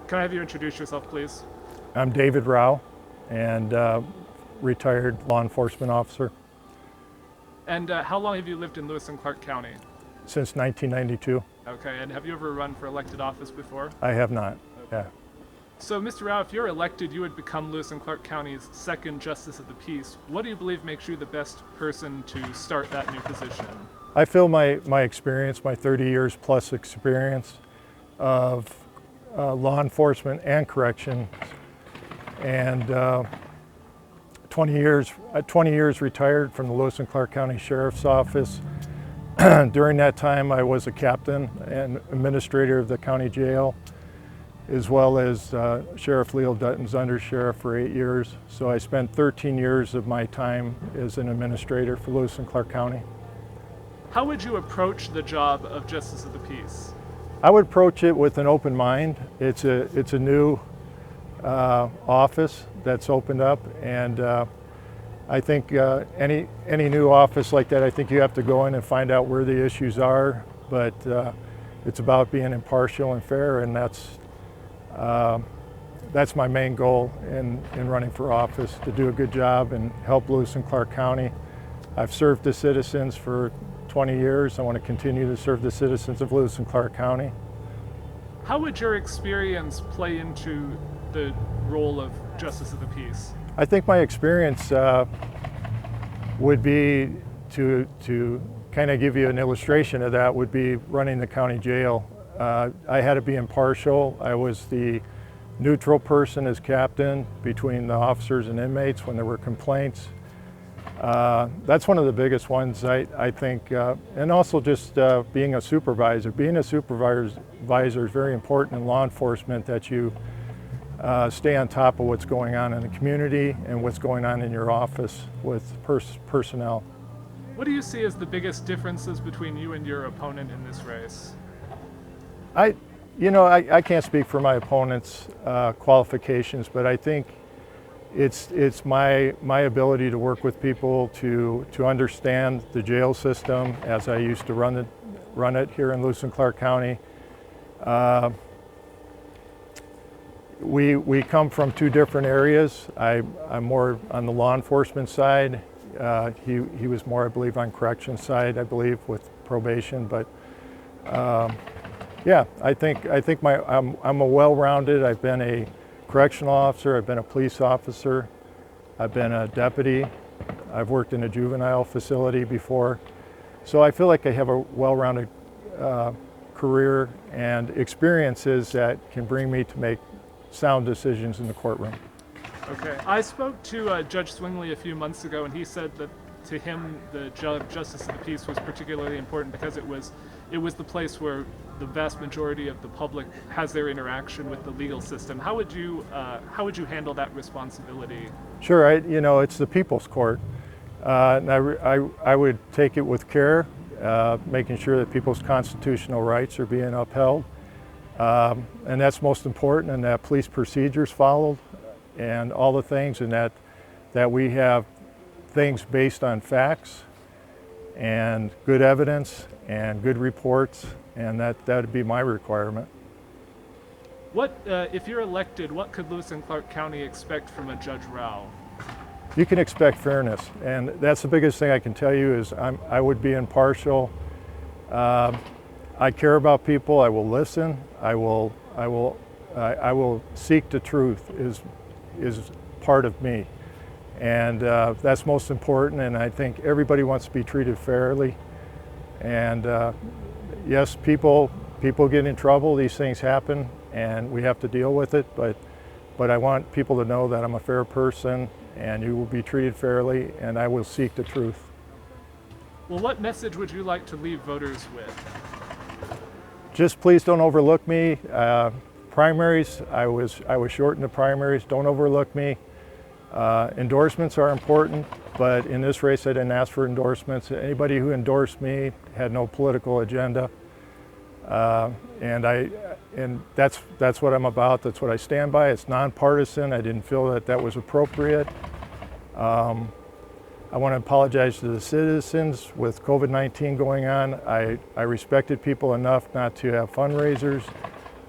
Can I have you introduce yourself, please? I'm David Rao, and retired law enforcement officer And how long have you lived in Lewis and Clark County? since 1992. Okay, and have you ever run for elected office before? I have not. Okay. Yeah. So, Mr. Rao, if you're elected, you would become Lewis and Clark County's second Justice of the Peace. What do you believe makes you the best person to start that new position? I feel my experience, my 30 years plus experience of law enforcement and corrections, and 20 years retired from the Lewis and Clark County Sheriff's Office. During that time, I was a captain and administrator of the county jail, as well as Sheriff Leo Dutton's undersheriff for 8 years. So I spent 13 years of my time as an administrator for Lewis and Clark County. How would you approach the job of Justice of the Peace? I would approach it with an open mind. It's a new office that's opened up, and I think any new office like that, I think you have to go in and find out where the issues are, but it's about being impartial and fair, and that's my main goal in running for office, to do a good job and help Lewis and Clark County. I've served the citizens for 20 years. I want to continue to serve the citizens of Lewis and Clark County. How would your experience play into the role of Justice of the Peace? I think my experience would be to kind of give you an illustration of that, would be running the county jail. I had to be impartial. I was the neutral person as captain between the officers and inmates when there were complaints. That's one of the biggest ones, I think, and also just being a supervisor. Being a supervisor is very important in law enforcement, that you stay on top of what's going on in the community and what's going on in your office with personnel. What do you see as the biggest differences between you and your opponent in this race? I can't speak for my opponent's qualifications, but I think it's my ability to work with people to understand the jail system as I used to run it here in Lewis and Clark County. We come from two different areas. I'm more on the law enforcement side. He was more, I believe, on corrections side, I believe, with probation. But yeah, I think I'm a well-rounded. I've been a correctional officer. I've been a police officer. I've been a deputy. I've worked in a juvenile facility before. So I feel like I have a well-rounded career and experiences that can bring me to make sound decisions in the courtroom. Okay. I spoke to Judge Swingley a few months ago, and he said that to him the Justice of the Peace was particularly important because it was the place where the vast majority of the public has their interaction with the legal system. How would you handle that responsibility? Sure. It's the people's court, and I would take it with care, making sure that people's constitutional rights are being upheld. And that's most important, and that police procedures followed and all the things, and that we have things based on facts and good evidence and good reports, and that would be my requirement. What, if you're elected, what could Lewis and Clark County expect from a Judge Rao? You can expect fairness, and that's the biggest thing I can tell you is I would be impartial. I care about people. I will listen. I will seek the truth. Is part of me, and that's most important. And I think everybody wants to be treated fairly. And yes, people get in trouble. These things happen, and we have to deal with it. But I want people to know that I'm a fair person, and you will be treated fairly, and I will seek the truth. Well, what message would you like to leave voters with? Just please don't overlook me. Primaries, I was short in the primaries. Don't overlook me. Endorsements are important, but in this race I didn't ask for endorsements. Anybody who endorsed me had no political agenda, and that's what I'm about. That's what I stand by. It's nonpartisan. I didn't feel that was appropriate. I want to apologize to the citizens with COVID-19 going on. I respected people enough not to have fundraisers.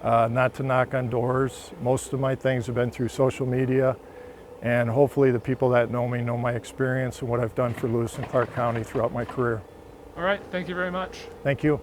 not to knock on doors. Most of my things have been through social media, and hopefully the people that know me know my experience and what I've done for Lewis and Clark County throughout my career. All right, thank you very much. Thank you.